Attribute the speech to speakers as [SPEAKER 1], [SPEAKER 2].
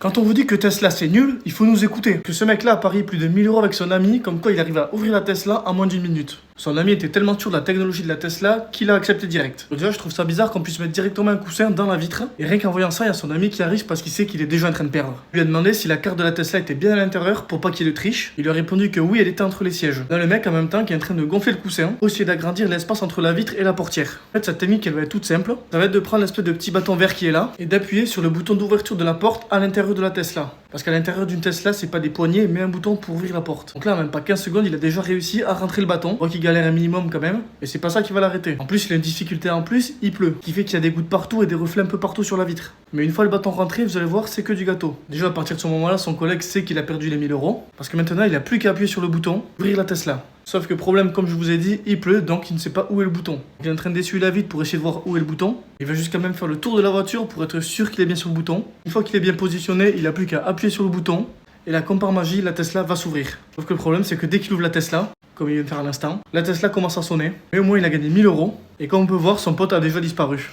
[SPEAKER 1] Quand on vous dit que Tesla c'est nul, il faut nous écouter. Que ce mec-là a parié plus de 1000 € avec son ami, comme quoi il arrive à ouvrir la Tesla en moins d'une minute. Son ami était tellement sûr de la technologie de la Tesla qu'il a accepté direct. Déjà, je trouve ça bizarre qu'on puisse mettre directement un coussin dans la vitre. Et rien qu'en voyant ça, il y a son ami qui arrive parce qu'il sait qu'il est déjà en train de perdre. Il lui a demandé si la carte de la Tesla était bien à l'intérieur pour pas qu'il y ait de triche. Il lui a répondu que oui, elle était entre les sièges. Là, le mec en même temps qui est en train de gonfler le coussin, aussi d'agrandir l'espace entre la vitre et la portière. En fait, cette technique elle va être toute simple. Ça va être de prendre l'espèce de petit bâton vert qui est là et d'appuyer sur le bouton d'ouverture de la porte à l'intérieur de la Tesla. Parce qu'à l'intérieur d'une Tesla, c'est pas des poignées, mais un bouton pour ouvrir la porte. Donc là, en même pas 15 secondes, il a déjà réussi à rentrer le bâton. On voit qu'il galère un minimum quand même, et c'est pas ça qui va l'arrêter. En plus, il a une difficulté en plus, il pleut, qui fait qu'il y a des gouttes partout et des reflets un peu partout sur la vitre. Mais une fois le bâton rentré, vous allez voir, c'est que du gâteau. Déjà, à partir de ce moment-là, son collègue sait qu'il a perdu les 1000 €, parce que maintenant, il a plus qu'à appuyer sur le bouton, ouvrir la Tesla. Sauf que problème, comme je vous ai dit, il pleut, donc il ne sait pas où est le bouton. Il est en train d'essuyer la vitre pour essayer de voir où est le bouton. Il va jusqu'à même faire le tour de la voiture pour être sûr qu'il est bien sur le bouton. Une fois qu'il est bien positionné, il n'a plus qu'à appuyer sur le bouton. Et là, comme par magie, la Tesla va s'ouvrir. Sauf que le problème, c'est que dès qu'il ouvre la Tesla, comme il vient de faire à l'instant, la Tesla commence à sonner. Mais au moins, il a gagné 1000 €. Et comme on peut voir, son pote a déjà disparu.